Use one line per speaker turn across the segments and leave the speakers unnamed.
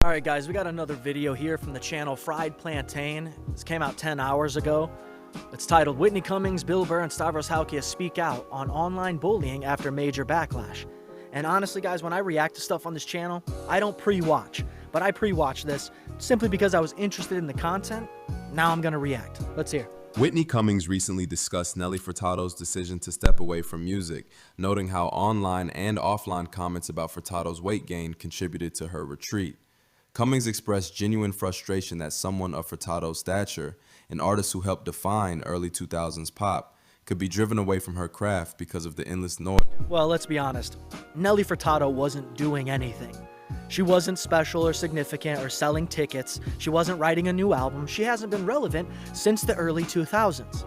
Alright guys, we got another video here from the channel Fried Plantain. This came out 10 hours ago. It's titled, Whitney Cummings, Bill Burr, and Stavros Halkias speak out on online bullying after major backlash. And honestly guys, when I react to stuff on this channel, I don't pre-watch. But I pre-watched this simply because I was interested in the content. Now I'm gonna react. Let's hear.
Whitney Cummings recently discussed Nelly Furtado's decision to step away from music, noting how online and offline comments about Furtado's weight gain contributed to her retreat. Cummings expressed genuine frustration that someone of Furtado's stature, an artist who helped define early 2000s pop, could be driven away from her craft because of the endless noise.
Well, let's be honest. Nelly Furtado wasn't doing anything. She wasn't special or significant or selling tickets. She wasn't writing a new album. She hasn't been relevant since the early 2000s.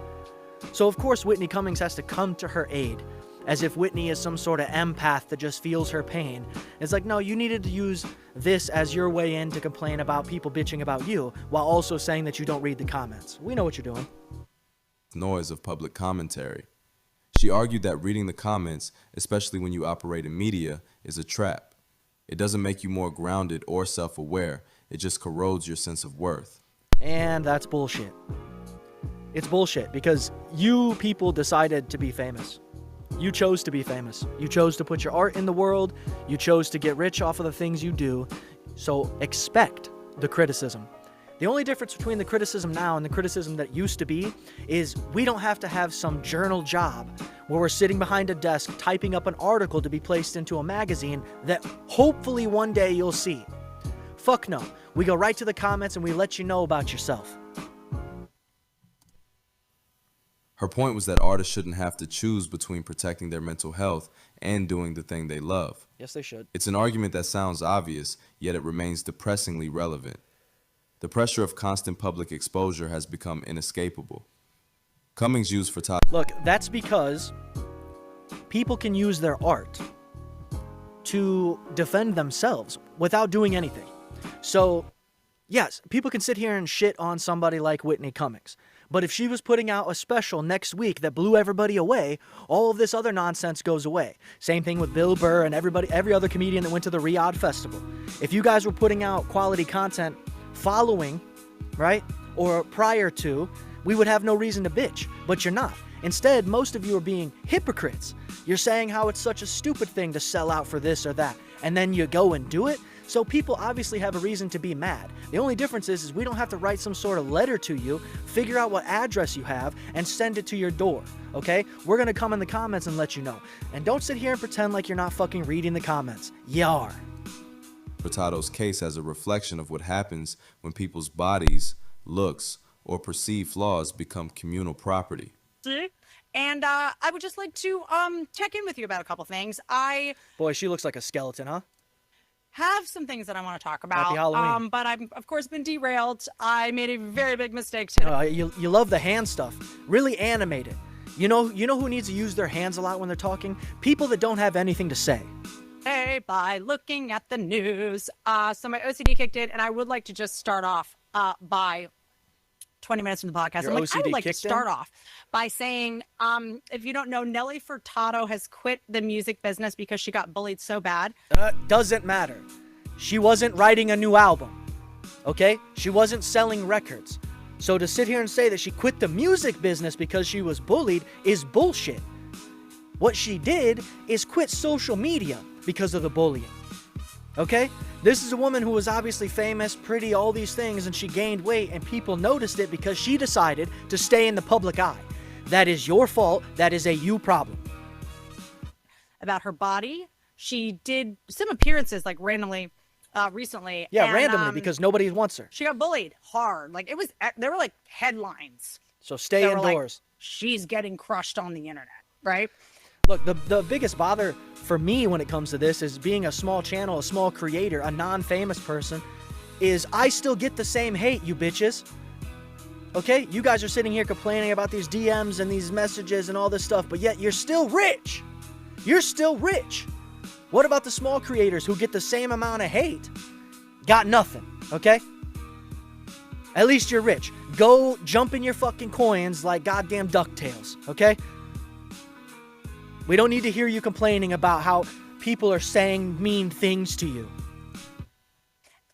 So of course Whitney Cummings has to come to her aid, as if Whitney is some sort of empath that just feels her pain. It's like, no, you needed to use this as your way in to complain about people bitching about you, while also saying that you don't read the comments. We know what you're doing.
Noise of public commentary. She argued that reading the comments, especially when you operate in media, is a trap. It doesn't make you more grounded or self-aware. It just corrodes your sense of worth.
And that's bullshit. It's bullshit because you people decided to be famous. You chose to be famous. You chose to put your art in the world. You chose to get rich off of the things you do. So expect the criticism. The only difference between the criticism now and the criticism that used to be is we don't have to have some journal job where we're sitting behind a desk typing up an article to be placed into a magazine that hopefully one day you'll see. Fuck no. We go right to the comments and we let you know about yourself.
Her point was that artists shouldn't have to choose between protecting their mental health and doing the thing they love.
Yes, they should.
It's an argument that sounds obvious, yet it remains depressingly relevant. The pressure of constant public exposure has become inescapable. Cummings used Furtado.
Look, that's because people can use their art to defend themselves without doing anything. So, yes, people can sit here and shit on somebody like Whitney Cummings. But if she was putting out a special next week that blew everybody away, all of this other nonsense goes away. Same thing with Bill Burr and every other comedian that went to the Riyadh Festival. If you guys were putting out quality content following, right, or prior to, we would have no reason to bitch, but you're not. Instead, most of you are being hypocrites. You're saying how it's such a stupid thing to sell out for this or that, and then you go and do it. So people obviously have a reason to be mad. The only difference is we don't have to write some sort of letter to you, figure out what address you have, and send it to your door, okay? We're gonna come in the comments and let you know. And don't sit here and pretend like you're not fucking reading the comments. You are.
Furtado's case as a reflection of what happens when people's bodies, looks, or perceived flaws become communal property.
And I would just like to check in with you about a couple things.
Boy, she looks like a skeleton, huh?
Have some things that I want to talk about.
Happy Halloween.
But I've of course been derailed. I made a very big mistake today.
You love the hand stuff. Really animated. You know who needs to use their hands a lot when they're talking? People that don't have anything to say.
By looking at the news. So my OCD kicked in, and I would like to just start off by 20 minutes into the podcast.
Your
I would
OCD
like to
kicked
start
in?
off by saying, if you don't know, Nelly Furtado has quit the music business because she got bullied so bad.
Doesn't matter. She wasn't writing a new album, okay? She wasn't selling records. So to sit here and say that she quit the music business because she was bullied is bullshit. What she did is quit social media because of the bullying, okay? This is a woman who was obviously famous, pretty, all these things, and she gained weight, and people noticed it because she decided to stay in the public eye. That is your fault. That is a you problem.
About her body, she did some appearances like randomly, recently.
Yeah,
and,
randomly, because nobody wants her.
She got bullied hard. Like, there were like headlines.
So stay indoors.
Like, she's getting crushed on the internet, right?
Look, the biggest bother for me when it comes to this is being a small channel, a small creator, a non-famous person, is I still get the same hate, you bitches. Okay? You guys are sitting here complaining about these DMs and these messages and all this stuff, but yet you're still rich. You're still rich. What about the small creators who get the same amount of hate? Got nothing, okay? At least you're rich. Go jump in your fucking coins like goddamn DuckTales, okay? We don't need to hear you complaining about how people are saying mean things to you.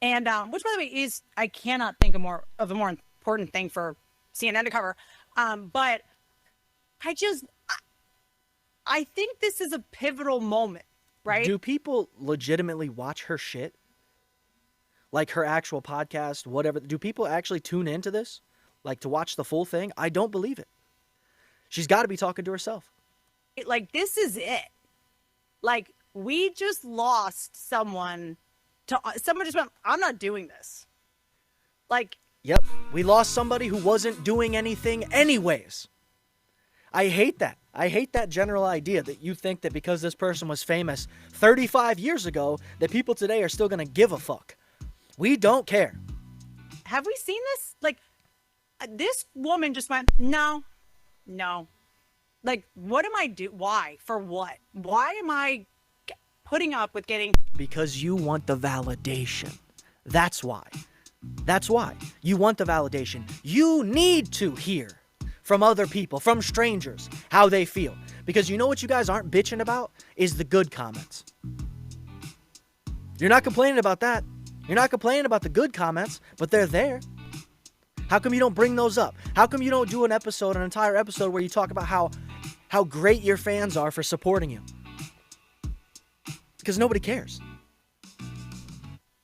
And which, by the way, is I cannot think of a more important thing for CNN to cover. But I think this is a pivotal moment, right?
Do people legitimately watch her shit? Like her actual podcast, whatever. Do people actually tune into this? Like to watch the full thing? I don't believe it. She's got to be talking to herself.
Like, this is it. Like, we just lost someone just went, I'm not doing this. Like,
yep, we lost somebody who wasn't doing anything anyways. I hate that. I hate that general idea that you think that because this person was famous 35 years ago, that people today are still going to give a fuck. We don't care.
Have we seen this? Like, this woman just went, no. Like, what am I do? Why? For what? Why am I putting up with getting...
Because you want the validation. That's why. That's why. You want the validation. You need to hear from other people, from strangers, how they feel. Because you know what you guys aren't bitching about? Is the good comments. You're not complaining about that. You're not complaining about the good comments, but they're there. How come you don't bring those up? How come you don't do an entire episode where you talk about how great your fans are for supporting you? Because nobody cares.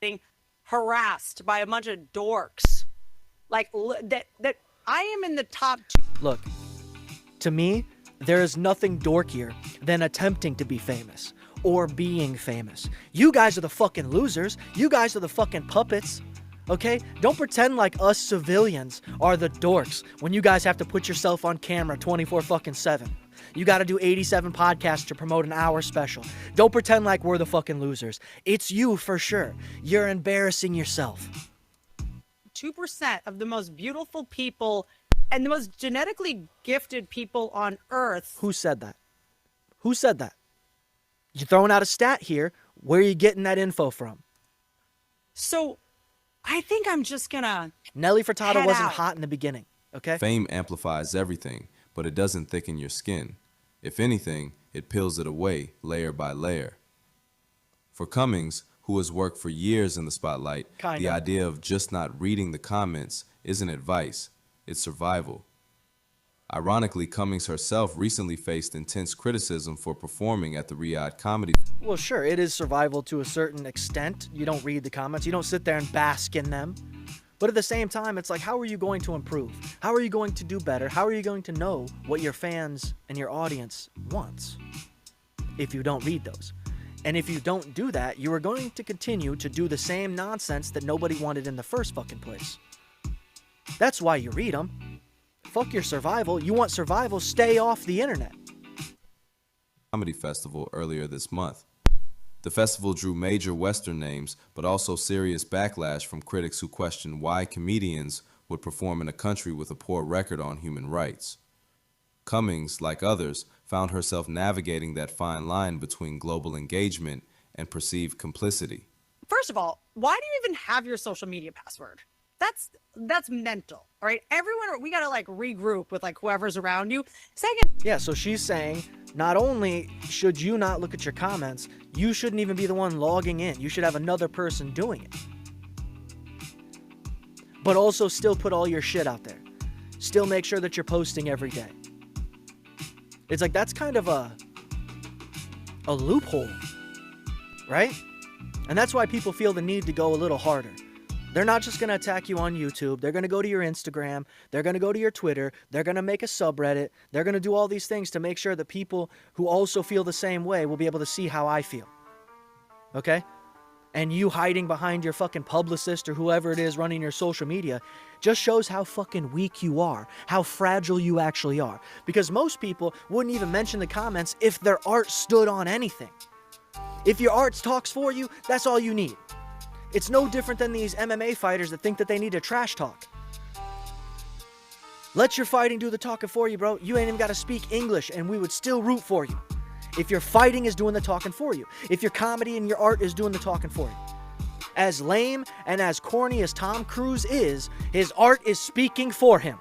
Being harassed by a bunch of dorks. Like, that I am in the top 2.
Look, to me, there is nothing dorkier than attempting to be famous or being famous. You guys are the fucking losers. You guys are the fucking puppets. Okay? Don't pretend like us civilians are the dorks when you guys have to put yourself on camera 24/7. You got to do 87 podcasts to promote an hour special. Don't pretend like we're the fucking losers. It's you for sure. You're embarrassing yourself.
2% of the most beautiful people and the most genetically gifted people on earth.
Who said that? Who said that? You're throwing out a stat here. Where are you getting that info from?
So I think I'm just gonna...
Nelly Furtado
head
wasn't
out.
hot in the beginning, okay?
Fame amplifies everything, but it doesn't thicken your skin. If anything, it peels it away layer by layer. For Cummings, who has worked for years in the spotlight, the idea of just not reading the comments isn't advice, it's survival. Ironically, Cummings herself recently faced intense criticism for performing at the Riyadh Comedy.
Well, sure, it is survival to a certain extent. You don't read the comments. You don't sit there and bask in them. But at the same time, it's like, how are you going to improve? How are you going to do better? How are you going to know what your fans and your audience wants if you don't read those? And if you don't do that, you are going to continue to do the same nonsense that nobody wanted in the first fucking place. That's why you read them. Fuck your survival. You want survival, stay off the internet.
Comedy Festival earlier this month. The festival drew major Western names, but also serious backlash from critics who questioned why comedians would perform in a country with a poor record on human rights. Cummings, like others, found herself navigating that fine line between global engagement and perceived complicity.
First of all, why do you even have your social media password? That's mental, all right? Everyone, we gotta like regroup with like whoever's around you. Second,
Yeah, so she's saying not only should you not look at your comments, you shouldn't even be the one logging in. You should have another person doing it. But also still put all your shit out there. Still make sure that you're posting every day. It's like that's kind of a loophole, right? And that's why people feel the need to go a little harder. They're not just going to attack you on YouTube. They're going to go to your Instagram. They're going to go to your Twitter. They're going to make a subreddit. They're going to do all these things to make sure that people who also feel the same way will be able to see how I feel. Okay? And you hiding behind your fucking publicist or whoever it is running your social media just shows how fucking weak you are, how fragile you actually are. Because most people wouldn't even mention the comments if their art stood on anything. If your art talks for you, that's all you need. It's no different than these MMA fighters that think that they need to trash talk. Let your fighting do the talking for you, bro. You ain't even got to speak English, and we would still root for you. If your fighting is doing the talking for you. If your comedy and your art is doing the talking for you. As lame and as corny as Tom Cruise is, his art is speaking for him.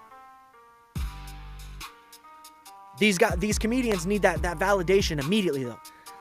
These comedians need that validation immediately, though.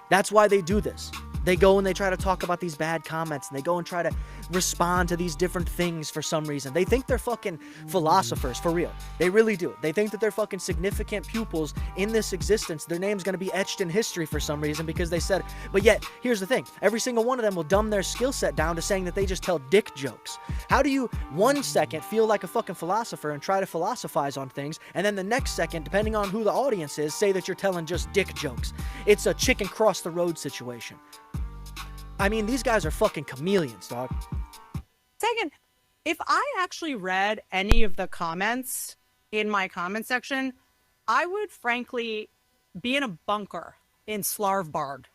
That's why they do this. They go and they try to talk about these bad comments, and they go and try to respond to these different things for some reason. They think they're fucking philosophers, for real. They really do. They think that they're fucking significant pupils in this existence. Their name's gonna be etched in history for some reason because they said, but yet, here's the thing. Every single one of them will dumb their skill set down to saying that they just tell dick jokes. How do you, 1 second, feel like a fucking philosopher and try to philosophize on things, and then the next second, depending on who the audience is, say that you're telling just dick jokes? It's a chicken cross the road situation. I mean, these guys are fucking chameleons, dog.
Second, if I actually read any of the comments in my comment section, I would frankly be in a bunker in Slarvbard.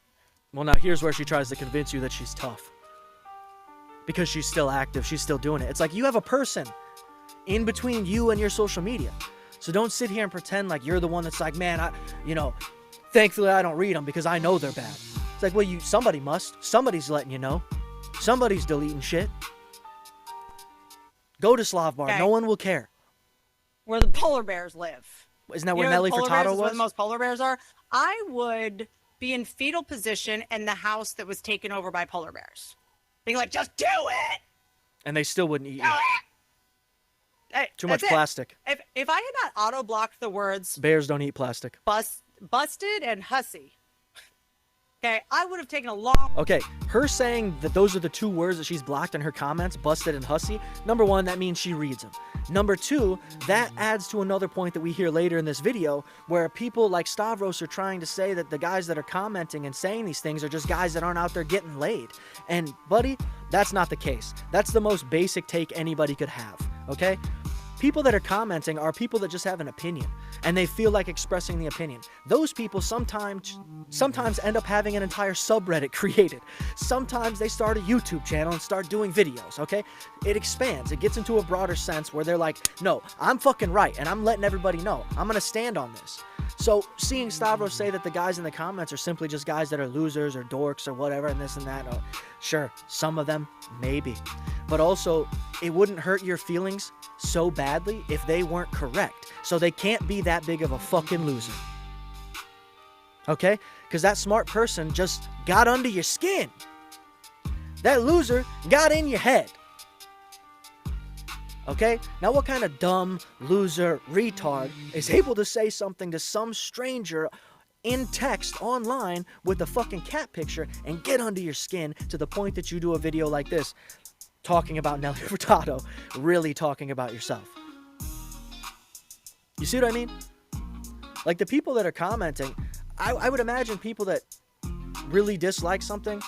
Well, now here's where she tries to convince you that she's tough. Because she's still active, she's still doing it. It's like you have a person in between you and your social media. So don't sit here and pretend like you're the one that's like, man, thankfully I don't read them because I know they're bad. It's like, well, somebody must. Somebody's letting you know. Somebody's deleting shit. Go to Slavbar.
Okay.
No one will care.
Where the polar bears live.
Isn't that where Nelly Furtado was?
Where the most polar bears are. I would be in fetal position in the house that was taken over by polar bears. Being like, just do it!
And they still wouldn't eat you.
Hey,
Too much plastic.
If I had not auto-blocked the words
Bears don't eat plastic.
busted and hussy, okay, I would have taken a long...
Okay, her saying that those are the 2 words that she's blocked in her comments, busted and hussy, number 1, that means she reads them. Number 2, that adds to another point that we hear later in this video, where people like Stavros are trying to say that the guys that are commenting and saying these things are just guys that aren't out there getting laid. And, buddy, that's not the case. That's the most basic take anybody could have, okay? People that are commenting are people that just have an opinion, and they feel like expressing the opinion. Those people sometimes end up having an entire subreddit created. Sometimes they start a YouTube channel and start doing videos, okay? It expands. It gets into a broader sense where they're like, no, I'm fucking right, and I'm letting everybody know. I'm gonna stand on this. So seeing Stavros say that the guys in the comments are simply just guys that are losers or dorks or whatever and this and that, sure, some of them, maybe. But also, it wouldn't hurt your feelings so badly if they weren't correct. So they can't be that big of a fucking loser. Okay? Because that smart person just got under your skin. That loser got in your head. Okay? Now what kind of dumb, loser, retard is able to say something to some stranger in text online with a fucking cat picture and get under your skin to the point that you do a video like this talking about Nelly Furtado, really talking about yourself? You see what I mean? Like the people that are commenting, I would imagine people that really dislike something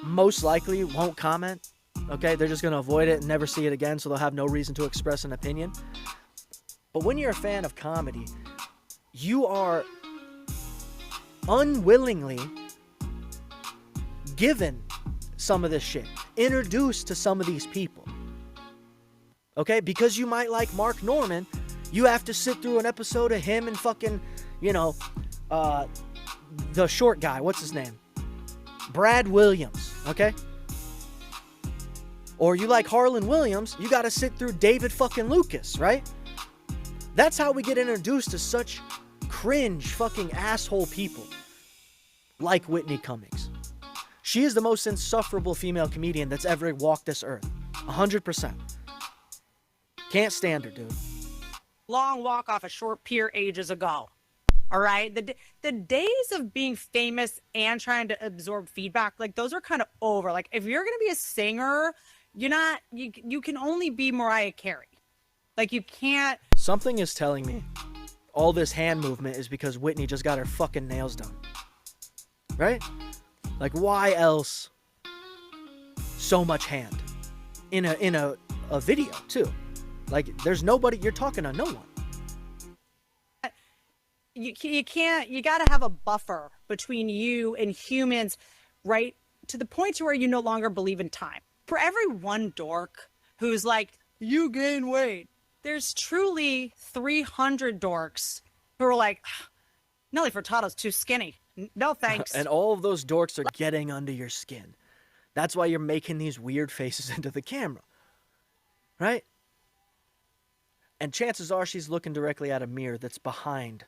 most likely won't comment. Okay, they're just going to avoid it and never see it again, so they'll have no reason to express an opinion. But when you're a fan of comedy, you are unwillingly given some of this shit, introduced to some of these people. Okay, because you might like Mark Norman, you have to sit through an episode of him and fucking, the short guy, what's his name? Brad Williams, okay? Or you like Harlan Williams, you gotta sit through David fucking Lucas, right? That's how we get introduced to such cringe fucking asshole people like Whitney Cummings. She is the most insufferable female comedian that's ever walked this earth. 100%. Can't stand her, dude.
Long walk off a short pier ages ago. All right? The days of being famous and trying to absorb feedback, like those are kind of over. Like if you're going to be a singer, you can only be Mariah Carey. Like you can't.
Something is telling me all this hand movement is because Whitney just got her fucking nails done. Right? Like why else so much hand in a video too? Like there's nobody, you're talking to no one.
You can't, you got to have a buffer between you and humans, right? To the point to where you no longer believe in time. For every one dork who's like, you gain weight, there's truly 300 dorks who are like, Nelly Furtado's too skinny. No thanks.
And all of those dorks are getting under your skin. That's why you're making these weird faces into the camera. Right? And chances are she's looking directly at a mirror that's behind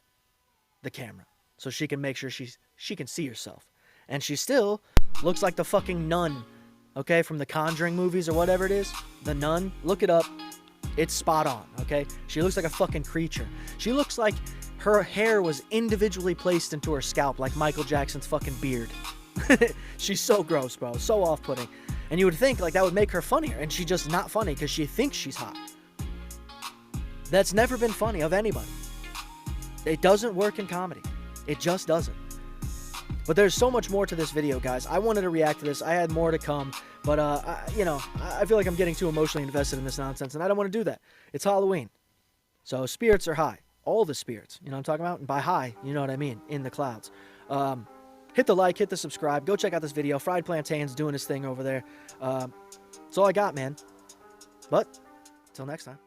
the camera. So she can make sure she can see herself. And she still looks like the fucking nun, okay, from the Conjuring movies or whatever it is. The nun, look it up. It's spot on, okay? She looks like a fucking creature. She looks like her hair was individually placed into her scalp like Michael Jackson's fucking beard. She's so gross, bro. So off-putting. And you would think like that would make her funnier, and she's just not funny because she thinks she's hot. That's never been funny of anybody. It doesn't work in comedy. It just doesn't. But there's so much more to this video, guys. I wanted to react to this. I had more to come, but I feel like I'm getting too emotionally invested in this nonsense, and I don't want to do that. It's Halloween, so spirits are high. All the spirits, you know what I'm talking about? And by high, you know what I mean, in the clouds. Hit the like, hit the subscribe. Go check out this video. Fried Plantain's doing his thing over there. That's all I got, man. But, until next time.